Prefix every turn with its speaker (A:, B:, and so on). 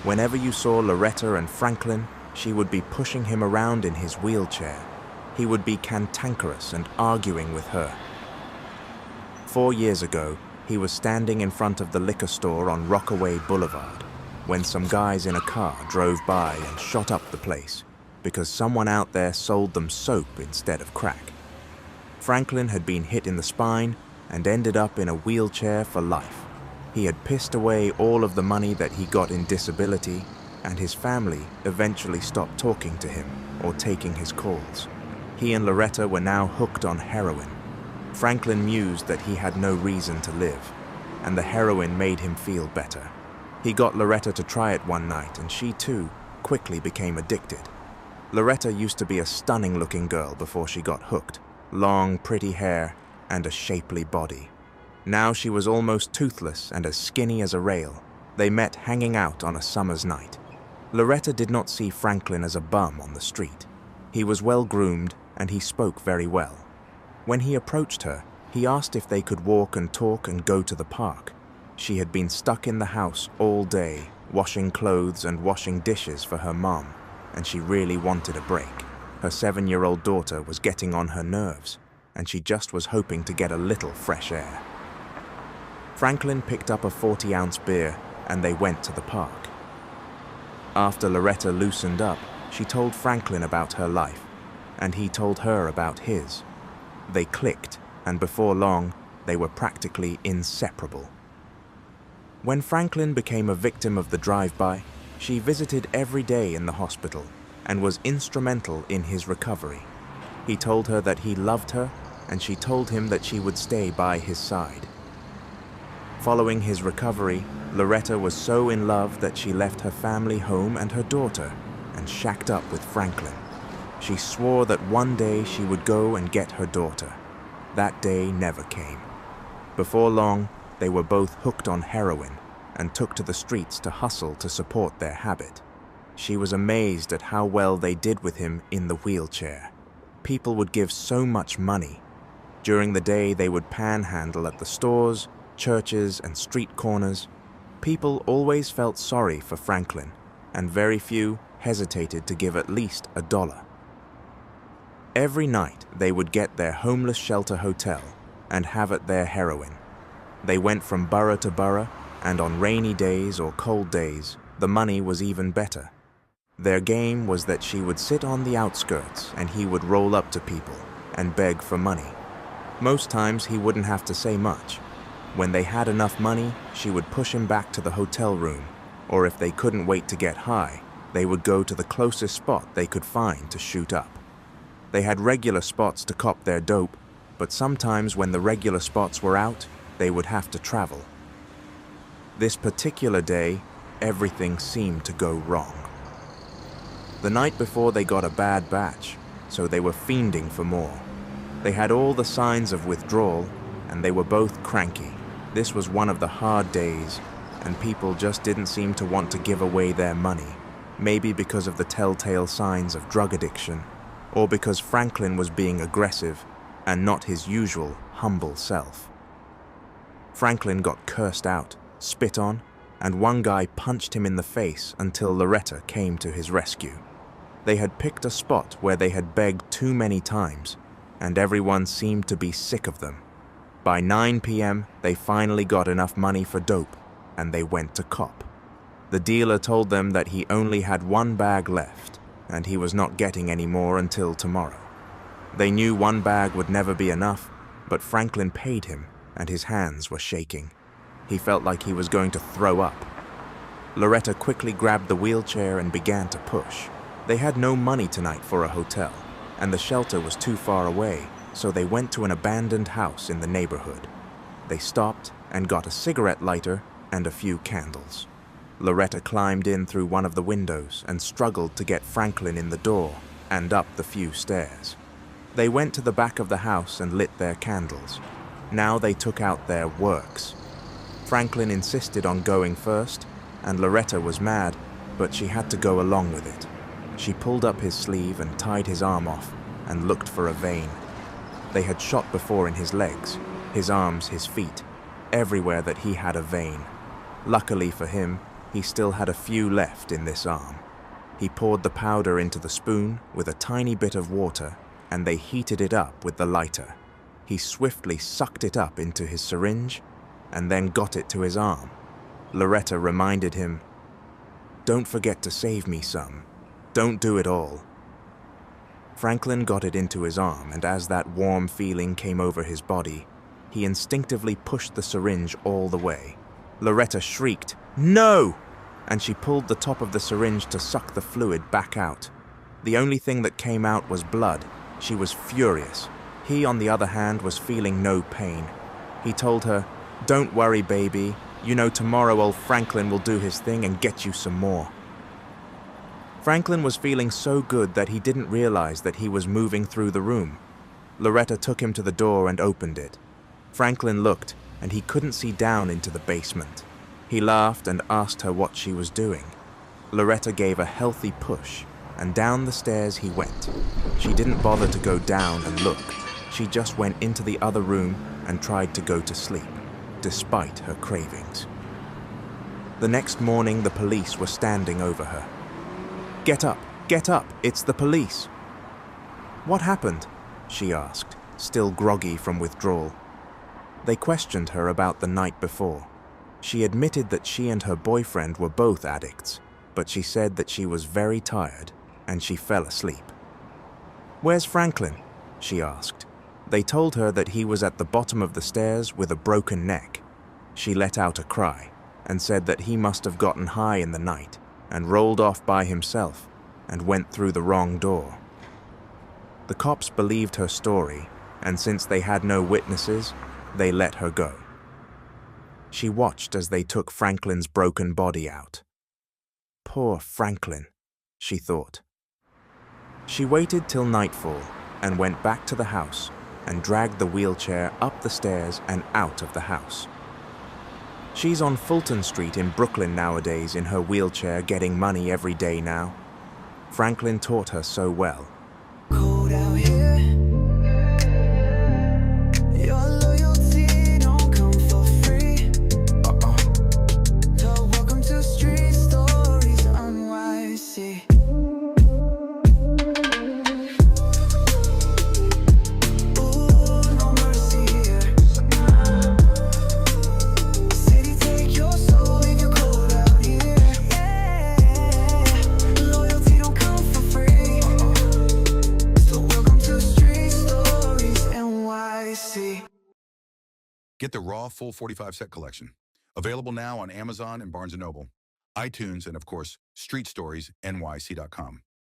A: Whenever you saw Loretta and Franklin, she would be pushing him around in his wheelchair. He would be cantankerous and arguing with her. 4 years ago, he was standing in front of the liquor store on Rockaway Boulevard when some guys in a car drove by and shot up the place because someone out there sold them soap instead of crack. Franklin had been hit in the spine and ended up in a wheelchair for life. He had pissed away all of the money that he got in disability, and his family eventually stopped talking to him or taking his calls. He and Loretta were now hooked on heroin. Franklin mused that he had no reason to live, and the heroin made him feel better. He got Loretta to try it one night, and she too quickly became addicted. Loretta used to be a stunning-looking girl before she got hooked. Long, pretty hair and a shapely body. Now she was almost toothless and as skinny as a rail. They met hanging out on a summer's night. Loretta did not see Franklin as a bum on the street. He was well-groomed and he spoke very well. When he approached her, he asked if they could walk and talk and go to the park. She had been stuck in the house all day, washing clothes and washing dishes for her mom, and she really wanted a break. Her 7-year-old daughter was getting on her nerves, and she just was hoping to get a little fresh air. Franklin picked up a 40-ounce beer, and they went to the park. After Loretta loosened up, she told Franklin about her life, and he told her about his. They clicked, and before long, they were practically inseparable. When Franklin became a victim of the drive-by, she visited every day in the hospital and was instrumental in his recovery. He told her that he loved her, and she told him that she would stay by his side. Following his recovery, Loretta was so in love that she left her family home and her daughter and shacked up with Franklin. She swore that one day she would go and get her daughter. That day never came. Before long, they were both hooked on heroin and took to the streets to hustle to support their habit. She was amazed at how well they did with him in the wheelchair. People would give so much money. During the day, they would panhandle at the stores, churches, and street corners. People always felt sorry for Franklin, and very few hesitated to give at least $1. Every night, they would get their homeless shelter hotel and have at their heroin. They went from borough to borough, and on rainy days or cold days, the money was even better. Their game was that she would sit on the outskirts and he would roll up to people and beg for money. Most times he wouldn't have to say much. When they had enough money, she would push him back to the hotel room, or if they couldn't wait to get high, they would go to the closest spot they could find to shoot up. They had regular spots to cop their dope, but sometimes when the regular spots were out, they would have to travel. This particular day, everything seemed to go wrong. The night before they got a bad batch, so they were fiending for more. They had all the signs of withdrawal, and they were both cranky. This was one of the hard days, and people just didn't seem to want to give away their money, maybe because of the telltale signs of drug addiction, or because Franklin was being aggressive and not his usual humble self. Franklin got cursed out, spit on, and one guy punched him in the face until Loretta came to his rescue. They had picked a spot where they had begged too many times, and everyone seemed to be sick of them. By 9 p.m., they finally got enough money for dope, and they went to cop. The dealer told them that he only had 1 bag left, and he was not getting any more until tomorrow. They knew 1 bag would never be enough, but Franklin paid him, and his hands were shaking. He felt like he was going to throw up. Loretta quickly grabbed the wheelchair and began to push. They had no money tonight for a hotel, and the shelter was too far away, so they went to an abandoned house in the neighborhood. They stopped and got a cigarette lighter and a few candles. Loretta climbed in through one of the windows and struggled to get Franklin in the door and up the few stairs. They went to the back of the house and lit their candles. Now they took out their works. Franklin insisted on going first, and Loretta was mad, but she had to go along with it. She pulled up his sleeve and tied his arm off and looked for a vein. They had shot before in his legs, his arms, his feet, everywhere that he had a vein. Luckily for him, He still had a few left in this arm. He poured the powder into the spoon with a tiny bit of water, and they heated it up with the lighter. He swiftly sucked it up into his syringe and then got it to his arm. Loretta reminded him, "Don't forget to save me some. Don't do it all." Franklin got it into his arm, and as that warm feeling came over his body, he instinctively pushed the syringe all the way. Loretta shrieked, "No!" and she pulled the top of the syringe to suck the fluid back out. The only thing that came out was blood. She was furious. He, on the other hand, was feeling no pain. He told her, "Don't worry, baby. You know tomorrow old Franklin will do his thing and get you some more." Franklin was feeling so good that he didn't realize that he was moving through the room. Loretta took him to the door and opened it. Franklin looked, and he couldn't see down into the basement. He laughed and asked her what she was doing. Loretta gave a healthy push, and down the stairs he went. She didn't bother to go down and look. She just went into the other room and tried to go to sleep, despite her cravings. The next morning, the police were standing over her. Get up, it's the police." "What happened?" she asked, still groggy from withdrawal. They questioned her about the night before. She admitted that she and her boyfriend were both addicts, but she said that she was very tired and she fell asleep. "Where's Franklin?" she asked. They told her that he was at the bottom of the stairs with a broken neck. She let out a cry and said that he must have gotten high in the night and rolled off by himself and went through the wrong door. The cops believed her story, and since they had no witnesses, they let her go. She watched as they took Franklin's broken body out. Poor Franklin, she thought. She waited till nightfall and went back to the house and dragged the wheelchair up the stairs and out of the house. She's on Fulton Street in Brooklyn nowadays in her wheelchair, getting money every day now. Franklin taught her so well.
B: Cold out here. Your loyalty don't come for free. So welcome to Street Stories NYC.
C: Get the raw full 45 set collection. Available now on Amazon and Barnes & Noble, iTunes, and of course, StreetStoriesNYC.com.